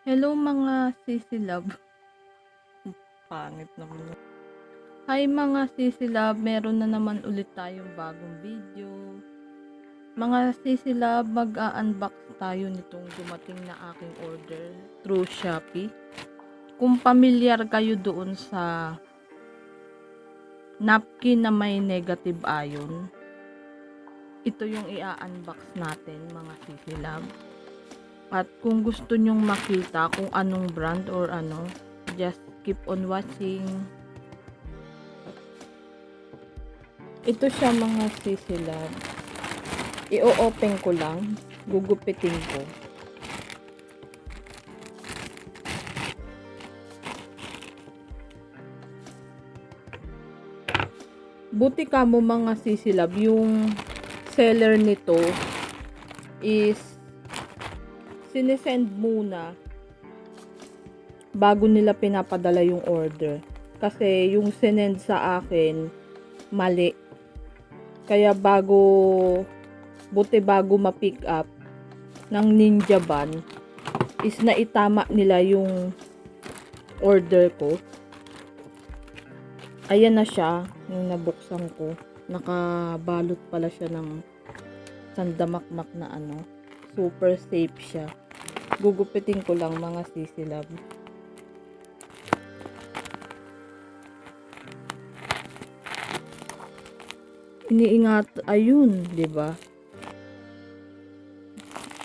Hello mga sisilab. Pangit naman yun. Hi mga sisilab, meron na naman ulit tayong bagong video. Mga sisilab, mag-a-unbox tayo nitong dumating na aking order through Shopee. Kung pamilyar kayo doon sa napkin na may negative ion, ito yung i-unbox natin mga sisilab. At kung gusto nyong makita kung anong brand or ano, just keep on watching. Ito siya mga sisilab. I-open ko lang. Gugupitin ko. Buti ka mo mga sisilab, yung seller nito is sinesend muna bago nila pinapadala yung order. Kasi yung sinend sa akin mali. Kaya buti bago ma-pick up ng Ninja Van is naitama nila yung order ko. Ayan na siya, yung nabuksan ko. Nakabalot pala siya ng sandamakmak na ano. Super safe siya. Gugupitin ko lang mga sisilab. Iniingat, ayun, 'di ba?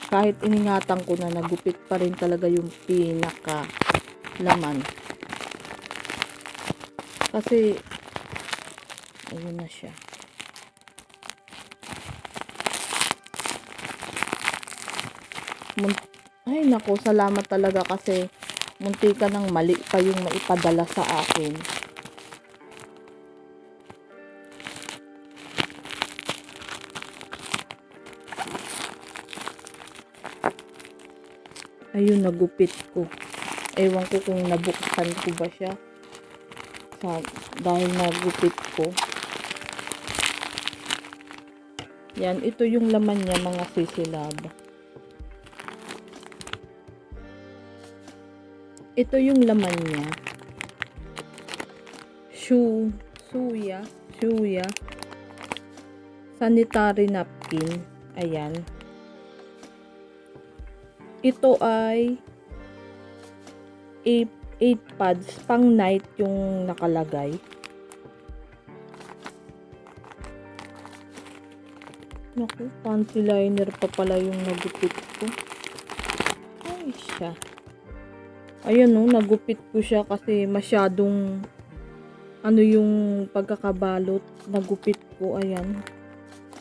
Kahit iningatan ko na, nagupit pa rin talaga yung pinaka laman. Kasi ayun na siya. Ay nako, salamat talaga kasi munti ka ng mali pa yung maipadala sa akin. Ayun, nagupit ko. Ewan ko kung nabuksan ko ba siya. Dahil nagupit ko. Yan, ito yung laman niya mga sisilab. Ito yung laman niya. SHUYA sanitary napkin. Ayan. Ito ay 8 pads pang night yung nakalagay. Naku, panty liner pa pala yung nagupit ko. Ay siya. Ayun no, nagupit ko siya kasi masyadong ano yung pagkakabalot. Nagupit ko, ayan.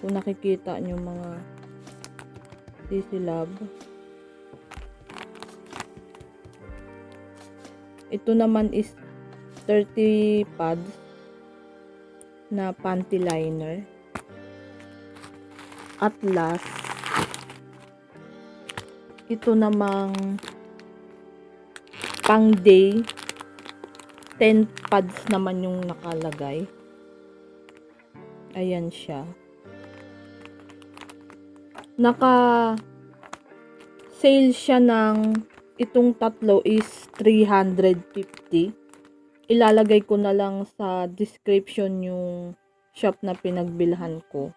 Kung nakikita nyo mga sisilab. Ito naman is 30 pads na panty liner. At last, ito namang pang day, 10 pads naman yung nakalagay. Ayan siya. Naka-sale siya ng itong tatlo is 350. Ilalagay ko na lang sa description yung shop na pinagbilhan ko.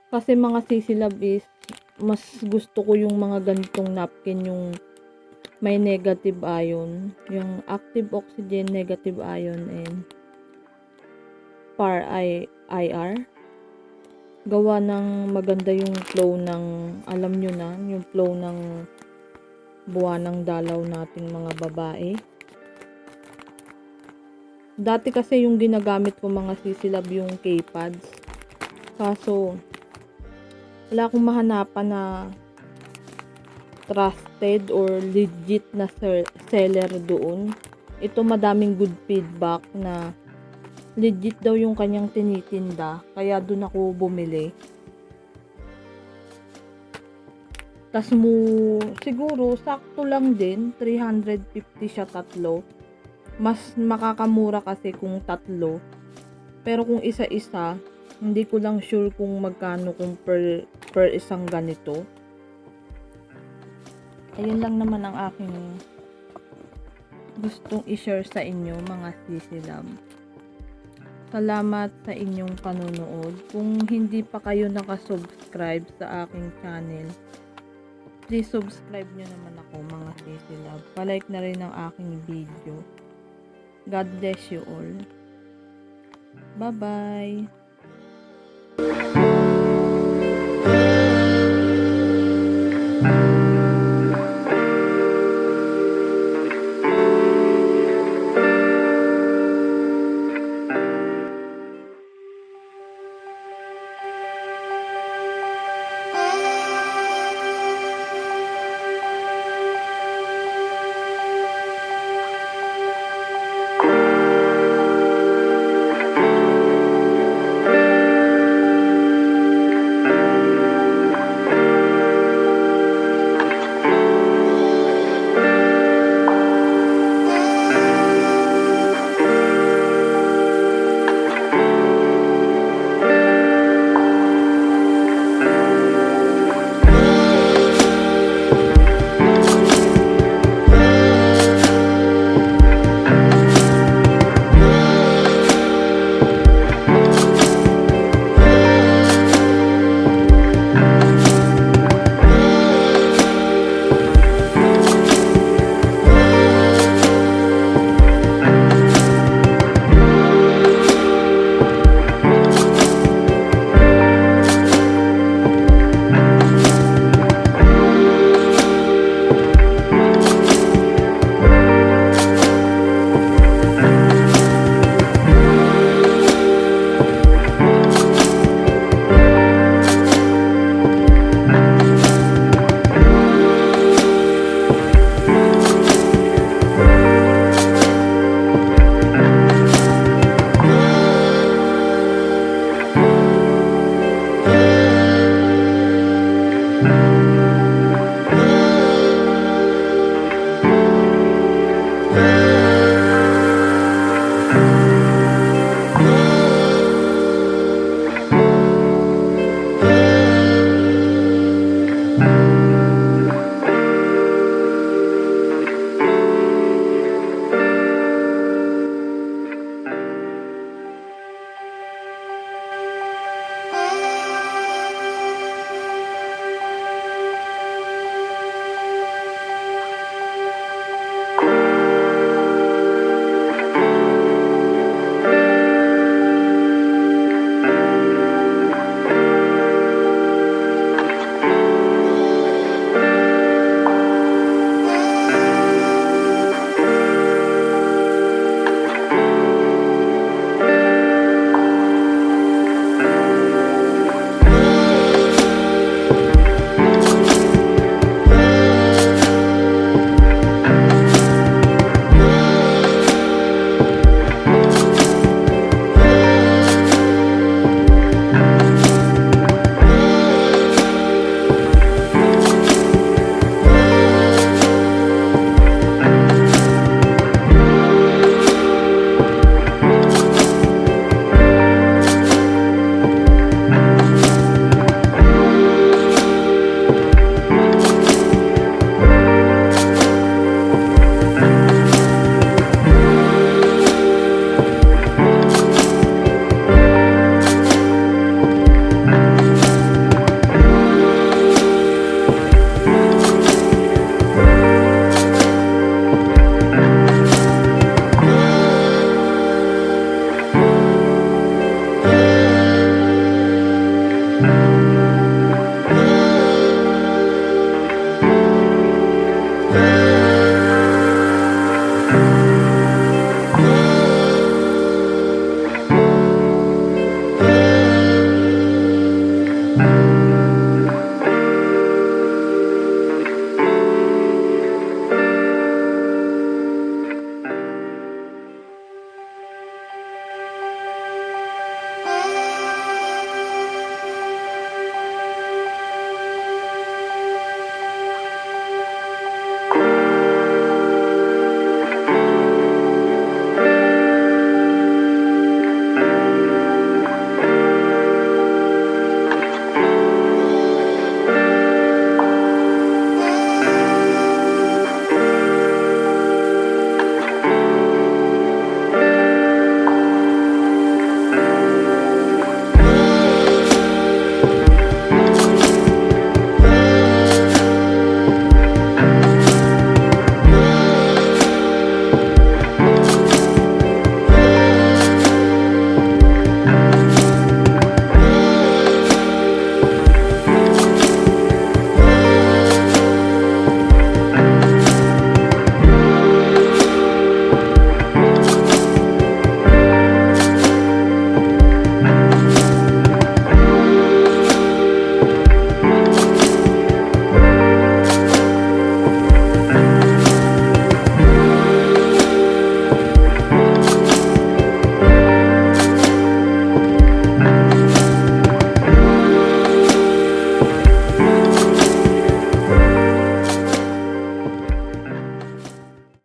Kasi mga sisilab is mas gusto ko yung mga ganitong napkin, yung may negative ion, yung active oxygen, negative ion, and IR. Gawa ng maganda yung flow ng, alam nyo na, yung flow ng buwanang dalaw nating mga babae. Dati kasi yung ginagamit ko mga sisilab yung K-pads. Kaso wala akong mahanapan na trusted or legit na seller doon. Ito madaming good feedback na legit daw yung kanyang tinitinda, kaya doon ako bumili. Tas siguro sakto lang din, 350 siya tatlo. Mas makakamura kasi kung tatlo. Pero kung isa-isa, hindi ko lang sure kung magkano kung per per isang ganito. Ayun lang naman ang aking gustong i-share sa inyo, mga sisi love. Salamat sa inyong panonood. Kung hindi pa kayo nakasubscribe sa aking channel, please subscribe nyo naman ako, mga sisi love. Palike na rin ang aking video. God bless you all. Bye-bye.